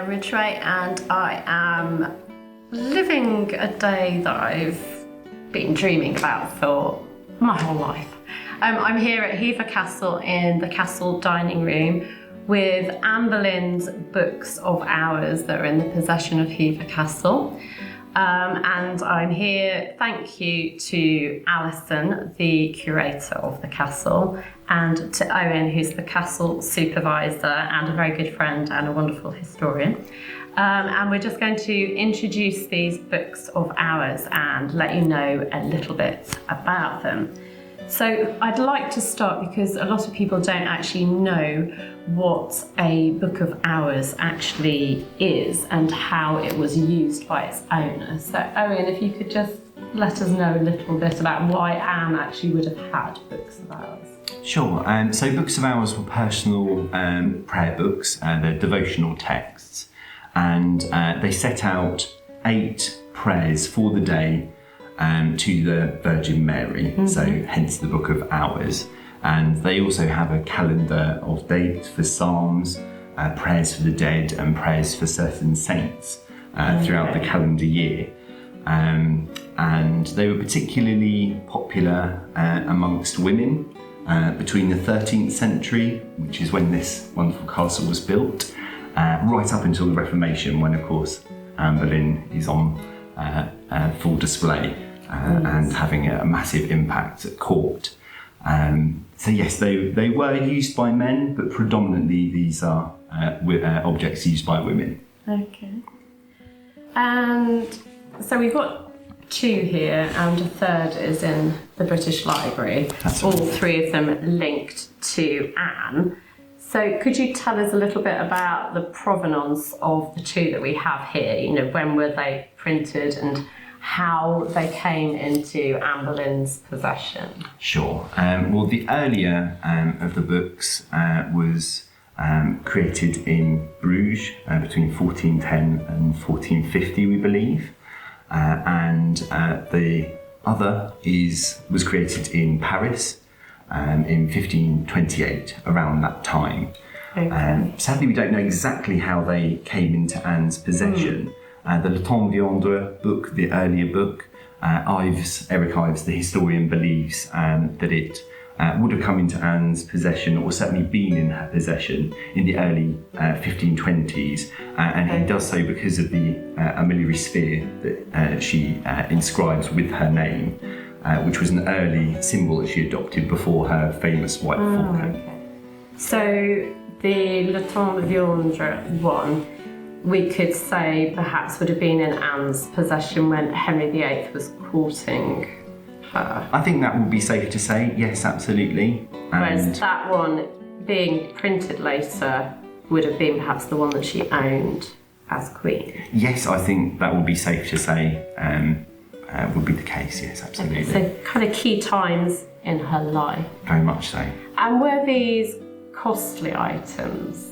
Ridgway, and I am living a day that I've been dreaming about for my whole life. I'm here at Hever Castle in the castle dining room with Anne Boleyn's books of hours that are in the possession of Hever Castle. And I'm here, thank you to Alison, the curator of the castle, and to Owen, who's the castle supervisor and a very good friend and a wonderful historian. And we're just going to introduce these books of hours and let you know a little bit about them. So I'd like to start because a lot of people don't actually know what a book of hours actually is and how it was used by its owner. So Owen, if you could just let us know a little bit about why Anne actually would have had books of hours. Sure. So books of hours were personal prayer books. They're devotional texts, and they set out 8 prayers for the day to the Virgin Mary, so hence the Book of Hours. And they also have a calendar of dates for psalms, prayers for the dead and prayers for certain saints throughout the calendar year. And they were particularly popular amongst women between the 13th century, which is when this wonderful castle was built, right up until the Reformation, when of course Anne Boleyn is on full display. And having a massive impact at court. So yes, they were used by men, but predominantly these are objects used by women. Okay. And so we've got 2 here, and a third is in the British Library. That's all right. 3 of them linked to Anne. So could you tell us a little bit about the provenance of the 2 that we have here? You know, when were they printed and how they came into Anne Boleyn's possession? Sure. Well, the earlier of the books was created in Bruges between 1410 and 1450, we believe. And the other was created in Paris in 1528, around that time. Okay. Sadly, we don't know exactly how they came into Anne's possession. The Le Temps Viendre book, the earlier book, Eric Ives, the historian, believes that it would have come into Anne's possession, or certainly been in her possession, in the early 1520s. And he does so because of the armillary sphere that she inscribes with her name, which was an early symbol that she adopted before her famous white falcon. Okay. So the Le Temps Viendre one, we could say perhaps would have been in Anne's possession when Henry VIII was courting her. I think that would be safe to say, yes, absolutely. Whereas that one, being printed later, would have been perhaps the one that she owned as queen. Yes, I think that would be safe to say would be the case, yes, absolutely. Okay, so kind of key times in her life. Very much so. And were these costly items?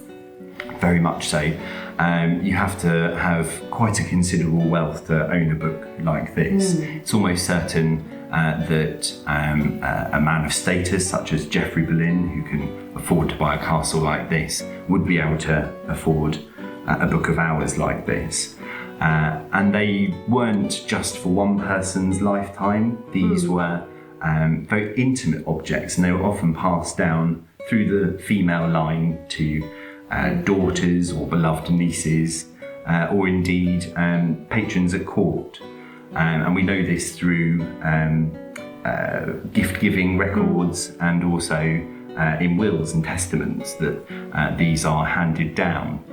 Very much so. You have to have quite a considerable wealth to own a book like this. It's almost certain that a man of status, such as Geoffrey Boleyn, who can afford to buy a castle like this, would be able to afford a book of hours like this. And they weren't just for one person's lifetime. These were very intimate objects, and they were often passed down through the female line to daughters or beloved nieces, or indeed patrons at court. And we know this through gift-giving records and also in wills and testaments that these are handed down.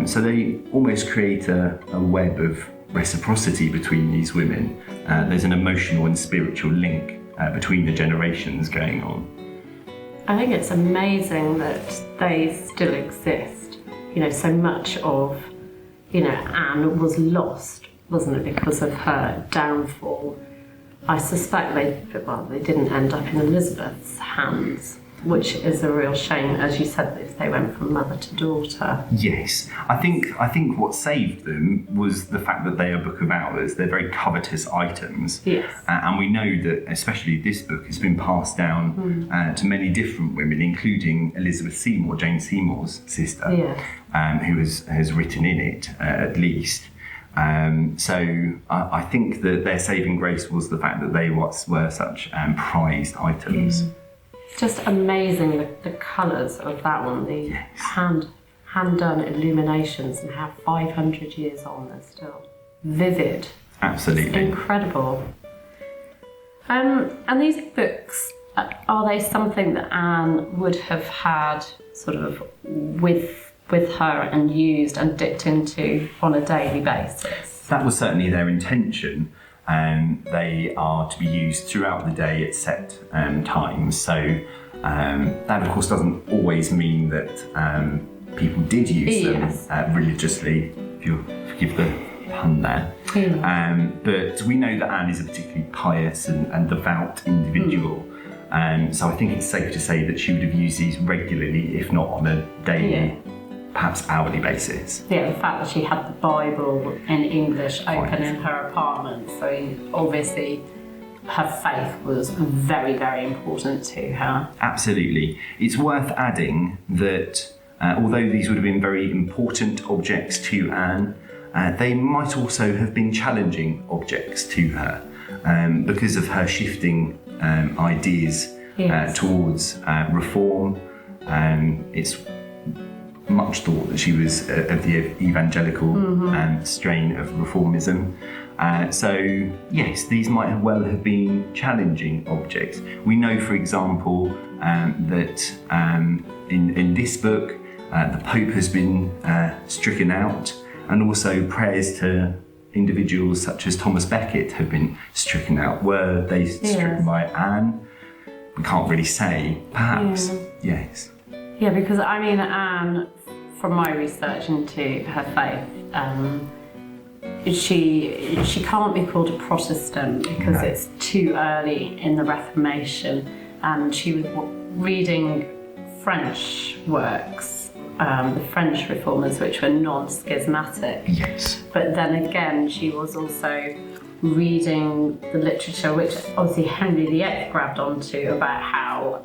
So they almost create a web of reciprocity between these women. There's an emotional and spiritual link between the generations going on. I think it's amazing that they still exist. You know, so much of, Anne was lost, wasn't it, because of her downfall. I suspect they didn't end up in Elizabeth's hands. which is a real shame, as you said, if they went from mother to daughter. Yes, I think what saved them was the fact that they are Book of Hours. They're very covetous items. Yes. And we know that especially this book has been passed down to many different women, including Elizabeth Seymour, Jane Seymour's sister, who has written in it at least. So I think that their saving grace was the fact that they were such prized items. Just amazing, the colours of that one, the hand-done illuminations, and how 500 years on they're still vivid. Absolutely. It's incredible. And these books, are they something that Anne would have had sort of with her and used and dipped into on a daily basis? That was certainly their intention. They are to be used throughout the day at set times. So that, of course, doesn't always mean that people did use them religiously, if you'll forgive the pun there. But we know that Anne is a particularly pious and devout individual. So I think it's safe to say that she would have used these regularly, if not on a daily, perhaps hourly basis. Yeah, the fact that she had the Bible in English open in her apartment, so obviously her faith was very, very important to her. Absolutely. It's worth adding that although these would have been very important objects to Anne, they might also have been challenging objects to her because of her shifting ideas towards reform. It's much thought that she was of the evangelical strain of reformism. So yes, these might well have been challenging objects. We know, for example, that in this book, the Pope has been stricken out, and also prayers to individuals such as Thomas Becket have been stricken out. Were they stricken by Anne? We can't really say. Perhaps, yes. Yeah, because I mean, Anne, from my research into her faith, she can't be called a Protestant because it's too early in the Reformation, and she was reading French works, the French reformers, which were non-schismatic. Yes. But then again, she was also reading the literature which obviously Henry VIII grabbed onto, about how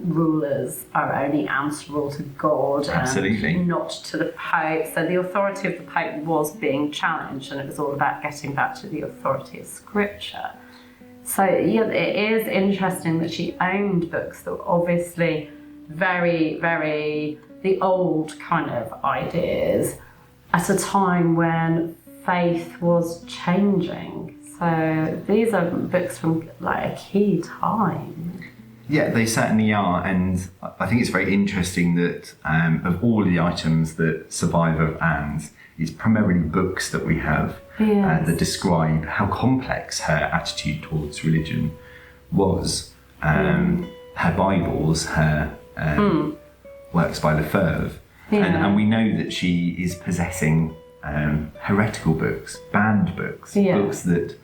rulers are only answerable to God and not to the Pope. So the authority of the Pope was being challenged, and it was all about getting back to the authority of Scripture. So yeah, it is interesting that she owned books that were obviously very, very the old kind of ideas at a time when faith was changing. So these are books from like a key time. Yeah, they certainly are, and I think it's very interesting that of all the items that survive of Anne's, it's primarily books that we have that describe how complex her attitude towards religion was. Her Bibles, her works by Lefebvre, and we know that she is possessing heretical books, banned books, books that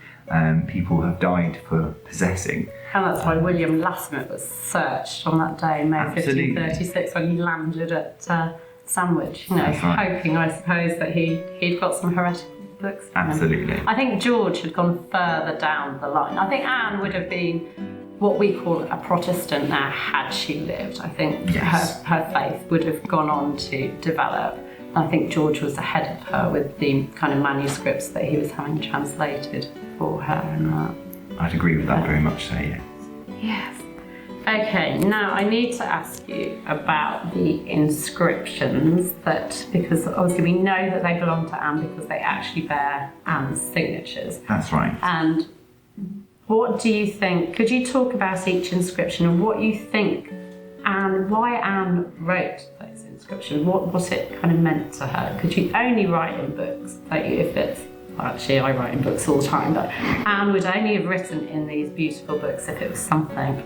people have died for possessing. And that's why William Latimer was searched on that day, May 1536, when he landed at Sandwich, hoping, I suppose, that he'd got some heretical books. Absolutely. I think George had gone further down the line. I think Anne would have been what we call a Protestant now had she lived. I think her faith would have gone on to develop. I think George was ahead of her with the kind of manuscripts that he was having translated for her and that. I'd agree with that very much so, yes. Yes. Okay, now I need to ask you about the inscriptions because obviously we know that they belong to Anne because they actually bear Anne's signatures. That's right. And what do you think, could you talk about each inscription and what you think and why Anne wrote those inscriptions, what it kind of meant to her? Could you only write in books? Actually, I write in books all the time, but Anne would only have written in these beautiful books if it was something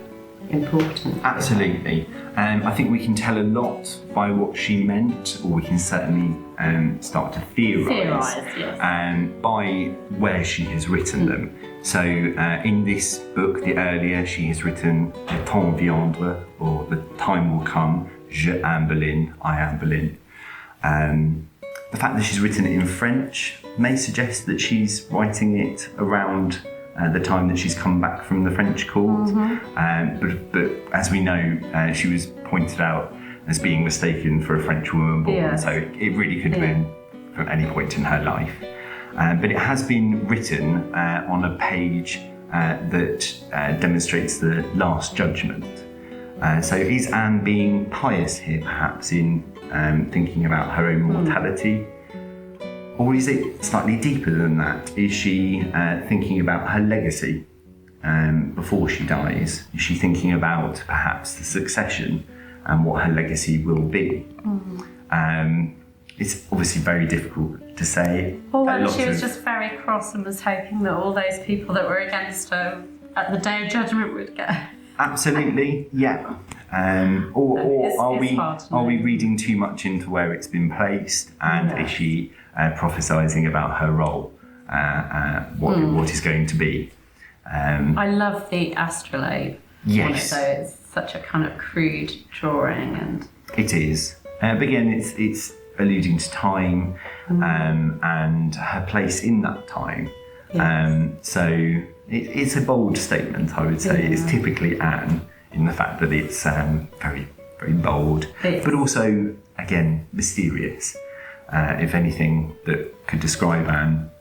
important. Absolutely. I think we can tell a lot by what she meant, or we can certainly start to theorise yes. by where she has written them. So in this book, the earlier, she has written Le temps viendra, or The Time Will Come, Je Anne Boleyn, I Am Boleyn. The fact that she's written it in French may suggest that she's writing it around the time that she's come back from the French court. But as we know, she was pointed out as being mistaken for a French woman born, so it really could have been from any point in her life. But it has been written on a page that demonstrates the Last Judgment. So is Anne being pious here, perhaps, in thinking about her own mortality? Or is it slightly deeper than that? Is she thinking about her legacy before she dies? Is she thinking about perhaps the succession and what her legacy will be? It's obviously very difficult to say. Or whether she was just very cross and was hoping that all those people that were against her at the Day of Judgment would go. Absolutely, yeah. Or are we reading too much into where it's been placed, and is she prophesying about her role, what is going to be? I love the astrolabe. Yes. So it's such a kind of crude drawing, and it is. But again, it's alluding to time and her place in that time. So it's a bold statement, I would say. It's typically Anne in the fact that it's very, very bold, but also, again, mysterious. If anything that could describe Anne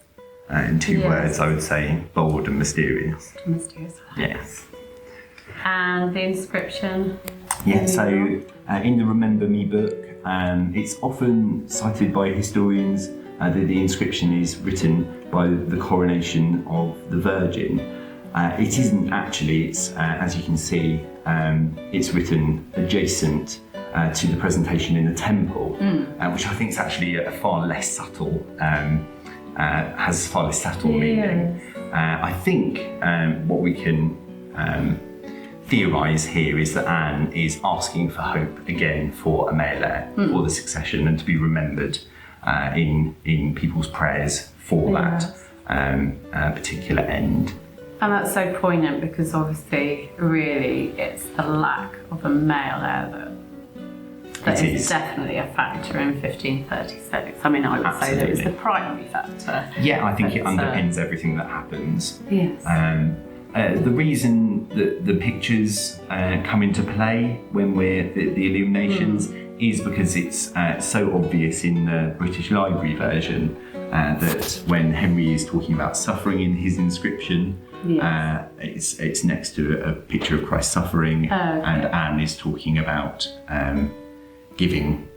in two words, I would say bold and mysterious. Mysterious. Yes. And the inscription? Yeah, so in the Remember Me book, it's often cited by historians that the inscription is written by the coronation of the Virgin. It isn't actually, it's, as you can see, it's written adjacent to the presentation in the temple, which I think is actually a far less subtle, has far less subtle meaning. I think what we can theorise here is that Anne is asking for hope again for a male heir, for the succession, and to be remembered in people's prayers for that particular end. And that's so poignant because obviously, really, it's the lack of a male heir that is definitely a factor in 1536. I mean, I would say that it's the primary factor. Yeah, I think it underpins everything that happens. Yes. The reason that the pictures come into play when we're the illuminations is because it's so obvious in the British Library version that when Henry is talking about suffering in his inscription, it's next to a picture of Christ suffering, and Anne is talking about giving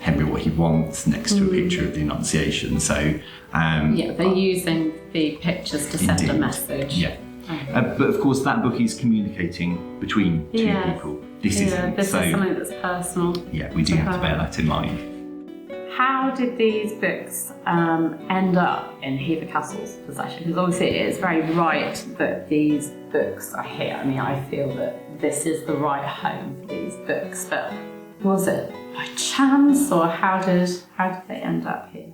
Henry what he wants next to a picture of the Annunciation. So they're using the pictures to send a message. Yeah. But of course, that book is communicating between two people. This isn't. This is something that's personal. Yeah, we do have to bear that in mind. How did these books end up in Hever Castle's possession? Because obviously it is very right that these books are here. I mean, I feel that this is the right home for these books, but was it by chance, or how did they end up here?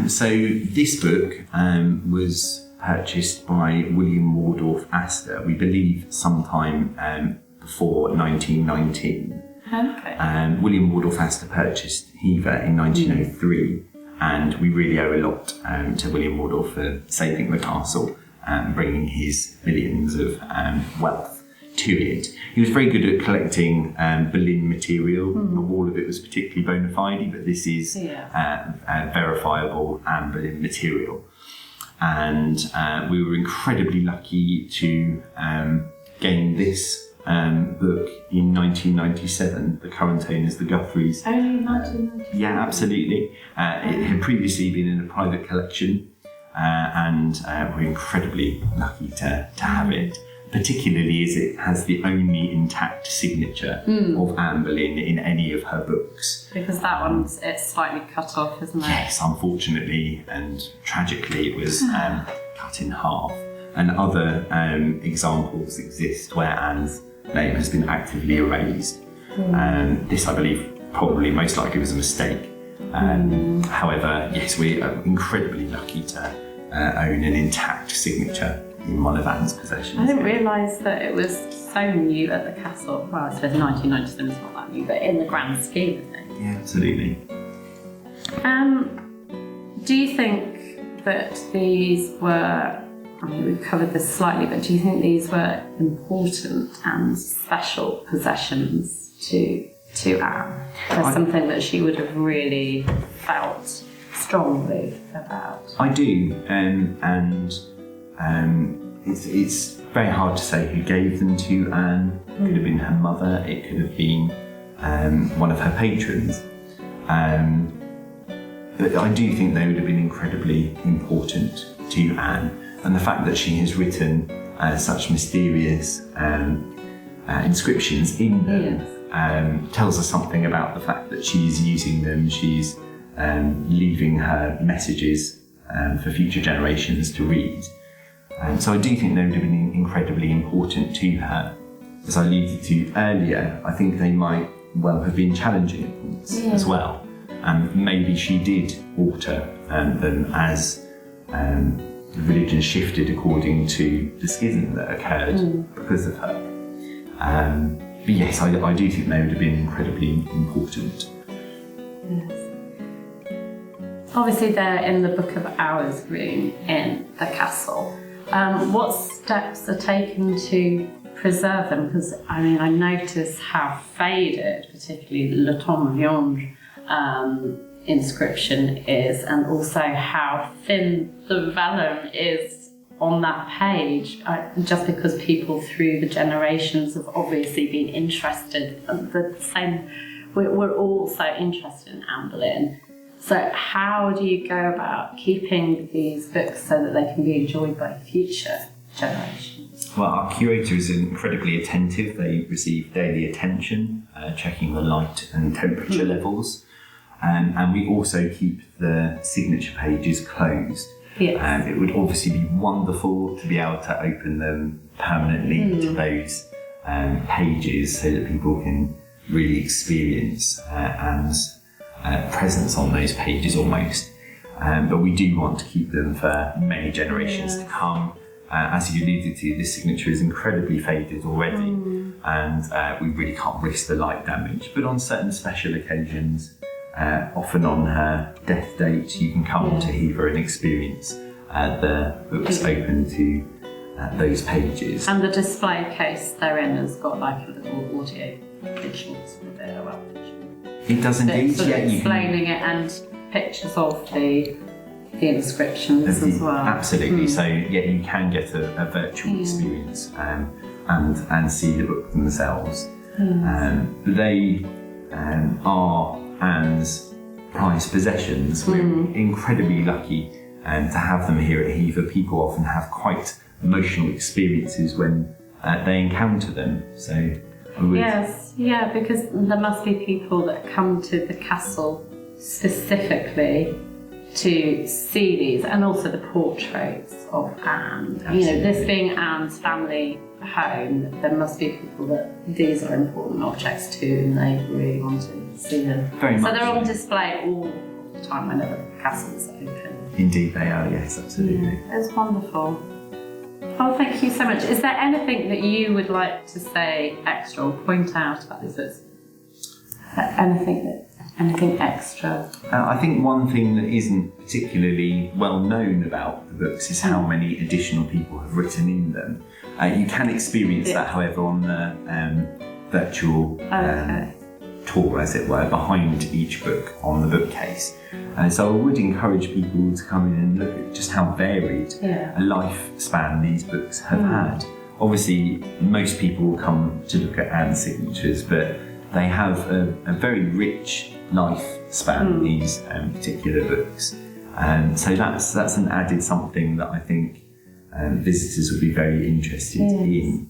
So this book was purchased by William Wardorf Astor, we believe sometime before 1919. Okay. William Wardorf Astor purchased Hever in 1903, and we really owe a lot to William Wardorf for saving the castle and bringing his millions of wealth to it. He was very good at collecting Boleyn material. Not all of it was particularly bona fide, but this is verifiable Anne Boleyn material. And we were incredibly lucky to gain this book in 1997. The current owners, the Guthries. Only 1997? Yeah, absolutely. It had previously been in a private collection, and we're incredibly lucky to have it, particularly as it has the only intact signature of Anne Boleyn in any of her books. Because that it's slightly cut off, isn't it? Yes, unfortunately and tragically it was cut in half. And other examples exist where Anne's name has been actively erased. This, I believe, probably most likely was a mistake. However, yes, we are incredibly lucky to own an intact signature in one of Anne's possessions. I didn't realise that it was so new at the castle. Well, I suppose 1997 is not that new, but in the grand scheme of things. Yeah, absolutely. Do you think that these were, I mean, we've covered this slightly, but do you think these were important and special possessions to Anne? There's something that she would have really felt strongly about. I do, and it's very hard to say who gave them to Anne. It could have been her mother, it could have been one of her patrons. But I do think they would have been incredibly important to Anne, and the fact that she has written such mysterious inscriptions in them tells us something about the fact that she's using them, she's leaving her messages for future generations to read. So I do think they would have been incredibly important to her. As I alluded to earlier, I think they might well have been challenging at points as well. And maybe she did alter them as the religion shifted according to the schism that occurred because of her. But yes, I do think they would have been incredibly important. Yes. Obviously they're in the Book of Hours room in the castle. What steps are taken to preserve them? Because I mean, I notice how faded, particularly Le Tombe Viande inscription is, and also how thin the vellum is on that page, just because people through the generations have obviously been interested. We're all so interested in Anne Boleyn. So how do you go about keeping these books so that they can be enjoyed by future generations? Well, our curator is incredibly attentive. They receive daily attention, checking the light and temperature levels. And we also keep the signature pages closed. Yes. It would obviously be wonderful to be able to open them permanently to those pages so that people can really experience Anne's presence on those pages almost. But we do want to keep them for many generations to come. As you alluded to, this signature is incredibly faded already, and we really can't risk the light damage. But on certain special occasions, often on her death date, you can come to Hever and experience the books open to those pages. And the display case they're in has got like a little audio visuals with it. It does indeed, sort of explaining it, and pictures of the inscriptions as well. Absolutely. So yeah, you can get a virtual experience and see the book themselves. They are Anne's prized possessions. We're incredibly lucky to have them here at Hever. People often have quite emotional experiences when they encounter them. So yes, yeah, because there must be people that come to the castle specifically to see these, and also the portraits of Anne. Absolutely. You know, this being Anne's family home, there must be people that these are important objects to, and they really want to see them. Very much. So they're on display all the time whenever the castle is open. Indeed they are, yes, absolutely. Yeah, it's wonderful. Oh, thank you so much. Is there anything that you would like to say extra or point out about these books? Anything extra? I think one thing that isn't particularly well known about the books is how many additional people have written in them. You can experience that, however, on the virtual tour, as it were, behind each book on the bookcase. So I would encourage people to come in and look at just how varied a lifespan these books have had. Obviously, most people will come to look at Anne's signatures, but they have a very rich lifespan, these particular books. So that's an added something that I think visitors will be very interested in.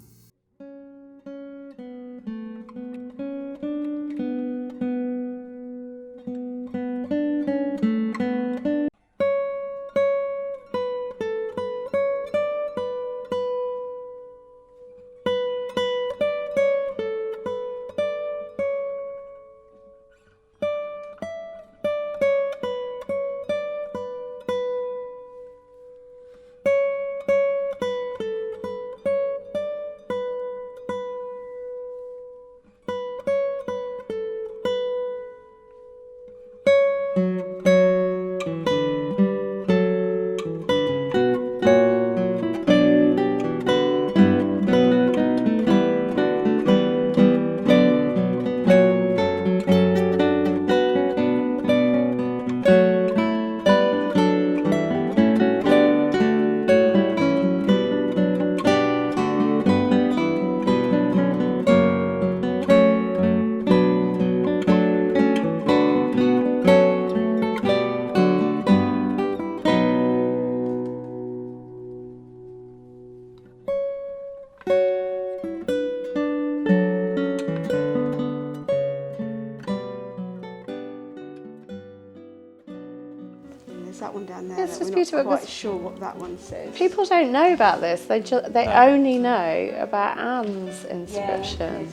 that one down there. It's that just we're beautiful not quite because sure what that one says. people don't know about this. They No. only know about Anne's inscription.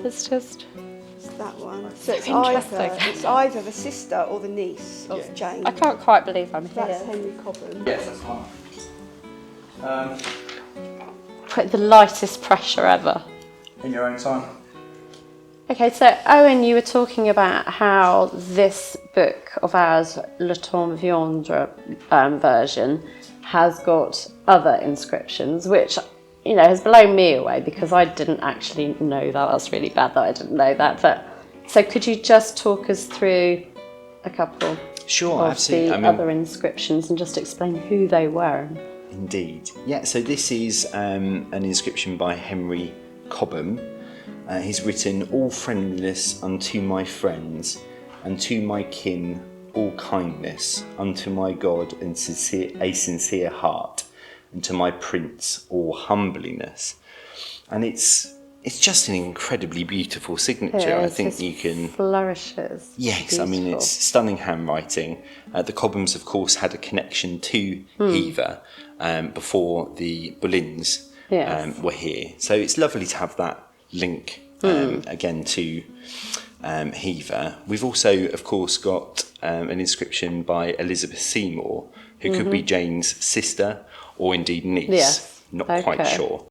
It's just It's that one. So it's interesting. either the sister or the niece of Jane. I can't quite believe I'm That's here. Henry Cobham. Yes, that's fine. Put the lightest pressure ever. In your own time. Okay, so Owen, you were talking about how this book of ours, Le Temps Viendre version, has got other inscriptions, which, you know, has blown me away because I didn't actually know that. That's really bad that I didn't know that. But so could you just talk us through a couple Sure, of absolutely. the other inscriptions and just explain who they were? Indeed. Yeah, so this is an inscription by Henry Cobham. He's written, "All friendliness unto my friends, and to my kin all kindness, unto my God and a sincere heart, and to my prince all humbliness." And it's just an incredibly beautiful signature. I think you can... Flourishes. Yes, I mean, it's stunning handwriting. The Cobhams, of course, had a connection to Hever before the Boleyns were here. So it's lovely to have that link again to Hever. We've also, of course, got an inscription by Elizabeth Seymour, who could be Jane's sister or indeed niece. Yes. Not quite sure.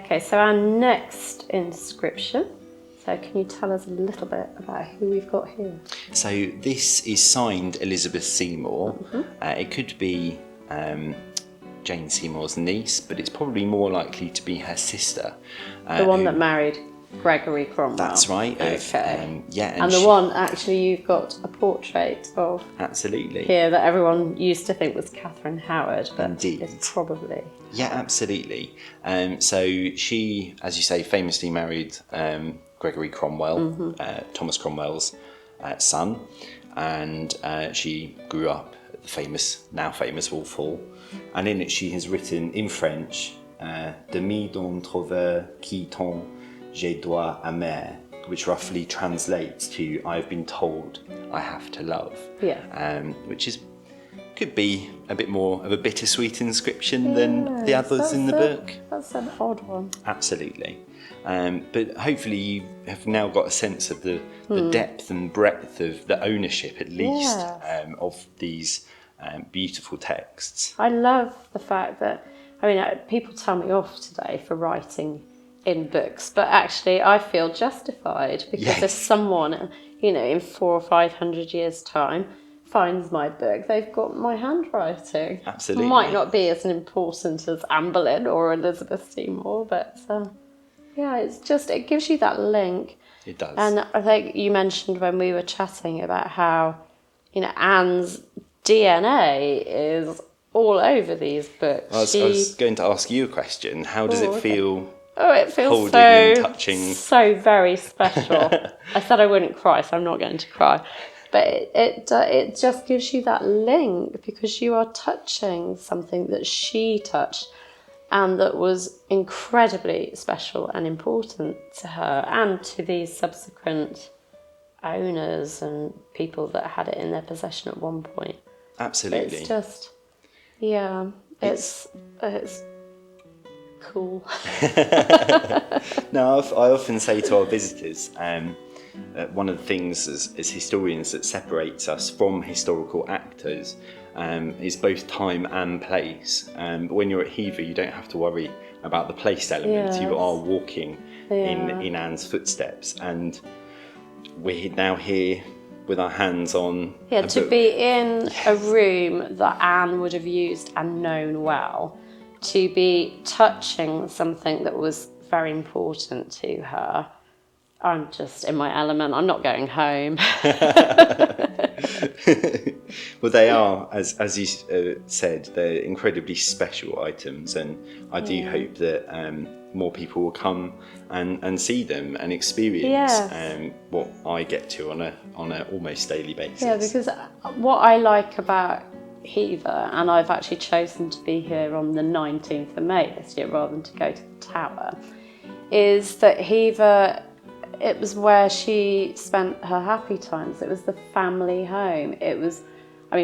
Okay, so our next inscription. So can you tell us a little bit about who we've got here? So this is signed Elizabeth Seymour. It could be Jane Seymour's niece, but it's probably more likely to be her sister. The one that married Gregory Cromwell. That's right. Okay. Yeah, And the one, actually, you've got a portrait of absolutely. here that everyone used to think was Catherine Howard, but Indeed. it's probably... Yeah, absolutely. So she, as you say, famously married Gregory Cromwell, Thomas Cromwell's son, and she grew up at the now famous Walthall. And in it she has written in French, De mi don trouver qui ton je dois aimer, which roughly translates to I've been told I have to love. Yeah. Which could be a bit more of a bittersweet inscription than the others in the book. That's an odd one. Absolutely. But hopefully you have now got a sense of the depth and breadth of the ownership, at least, of these beautiful texts. I love the fact that, people tell me off today for writing in books, but actually I feel justified because if someone, in 400 or 500 years' time finds my book, they've got my handwriting. Absolutely. It might not be as important as Anne Boleyn or Elizabeth Seymour, but it gives you that link. It does. And I think you mentioned when we were chatting about how, Anne's DNA is all over these books. I was going to ask you a question. How does it feel? Oh, it feels holding and touching? So very special. I said I wouldn't cry, so I'm not going to cry. But it just gives you that link because you are touching something that she touched and that was incredibly special and important to her and to these subsequent owners and people that had it in their possession at one point. Absolutely. It's just, it's cool. Now, I often say to our visitors, one of the things as historians that separates us from historical actors is both time and place. But when you're at Hever, you don't have to worry about the place element. You are walking in Anne's footsteps, and we're now here with our hands on a to book. be in a room that Anne would have used and known well, to be touching something that was very important to her. I'm just in my element. I'm not going home. Well, they are, as you said, they're incredibly special items, and I do hope that more people will come and see them and experience what I get to on a almost daily basis. Yeah, because what I like about Hever, and I've actually chosen to be here on the 19th of May this year rather than to go to the Tower, is that Hever, it was where she spent her happy times. It was the family home.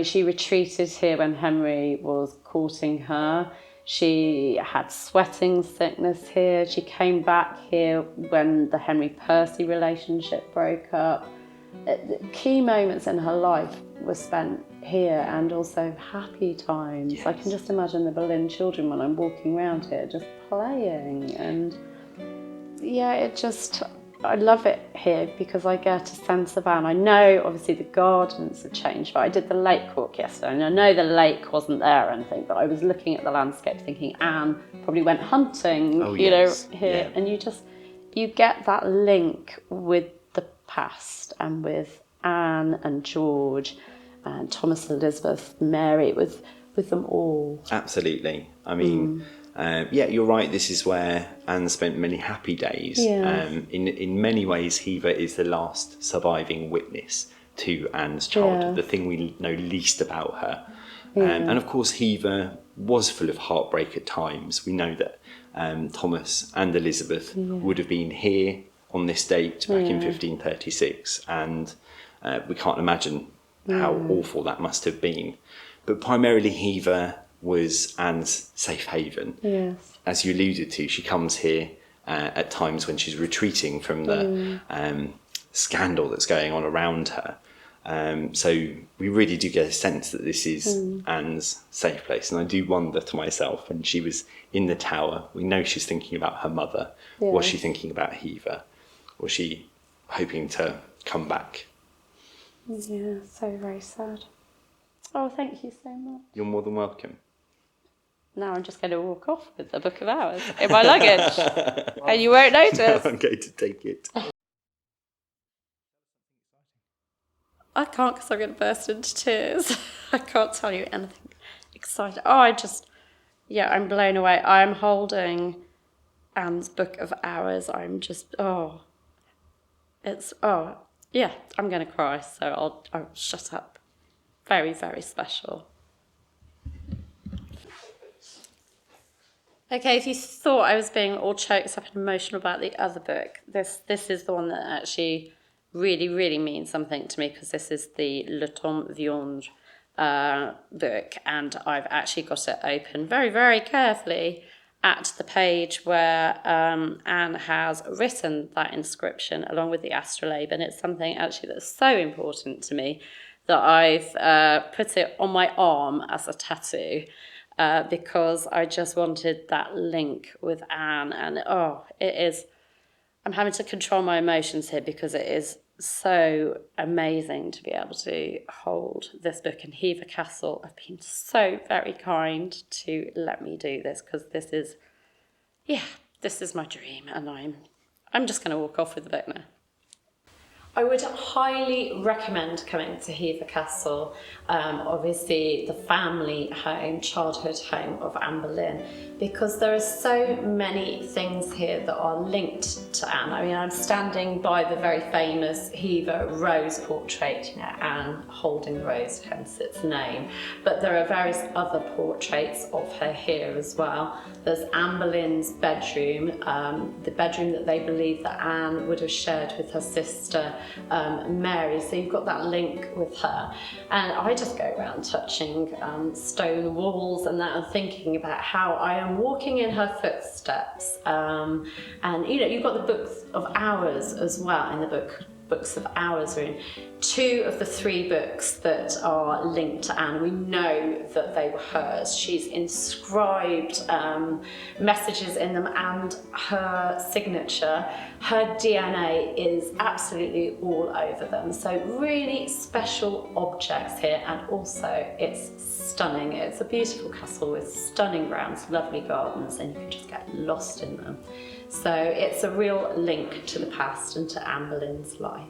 She retreated here when Henry was courting her. She had sweating sickness here. She came back here when the Henry Percy relationship broke up. The key moments in her life were spent here, and also happy times. Yes. I can just imagine the Boleyn children when I'm walking around here just playing, and I love it here because I get a sense of Anne. I know obviously the gardens have changed, but I did the lake walk yesterday, and I know the lake wasn't there or anything, but I was looking at the landscape thinking Anne probably went hunting, here, and you get that link with the past and with Anne and George and Thomas, Elizabeth, Mary, with them all. Absolutely. You're right. This is where Anne spent many happy days. Yeah. In many ways, Hever is the last surviving witness to Anne's childhood, the thing we know least about her. And of course, Hever was full of heartbreak at times. We know that Thomas and Elizabeth would have been here on this date back in 1536, and we can't imagine how awful that must have been. But primarily, Hever was Anne's safe haven. Yes. As you alluded to, she comes here at times when she's retreating from the scandal that's going on around her. So we really do get a sense that this is Anne's safe place. And I do wonder to myself, when she was in the tower, we know she's thinking about her mother. Yeah. Was she thinking about Hever? Was she hoping to come back? Yeah, so very sad. Oh, thank you so much. You're more than welcome. Now I'm just going to walk off with the Book of Hours in my luggage, and you won't notice. I'm going to take it. I can't because I'm going to burst into tears. I can't tell you anything exciting. Oh, I'm blown away. I'm holding Anne's Book of Hours. I'm just, I'm going to cry, so I'll shut up. Very, very special. Okay, if you thought I was being all choked up and emotional about the other book, this is the one that actually really, really means something to me, because this is the Le Temps Viande book, and I've actually got it open very, very carefully at the page where Anne has written that inscription along with the astrolabe, and it's something actually that's so important to me that I've put it on my arm as a tattoo. Because I just wanted that link with Anne, and I'm having to control my emotions here because it is so amazing to be able to hold this book, and Hever Castle have been so very kind to let me do this, because this is my dream, and I'm just going to walk off with the book now. I would highly recommend coming to Hever Castle, obviously the family home, childhood home of Anne Boleyn, because there are so many things here that are linked to Anne. I mean, I'm standing by the very famous Hever rose portrait, Anne holding the rose, hence its name, but there are various other portraits of her here as well. There's Anne Boleyn's bedroom, the bedroom that they believe that Anne would have shared with her sister Mary, so you've got that link with her. And I just go around touching stone walls and that, and thinking about how I am walking in her footsteps. And you've got the Books of Hours as well in the Books of Hours room. 2 of the 3 books that are linked to Anne, we know that they were hers. She's inscribed messages in them, and her signature, her DNA is absolutely all over them. So really special objects here, and also it's stunning. It's a beautiful castle with stunning grounds, lovely gardens, and you can just get lost in them. So it's a real link to the past and to Anne Boleyn's life.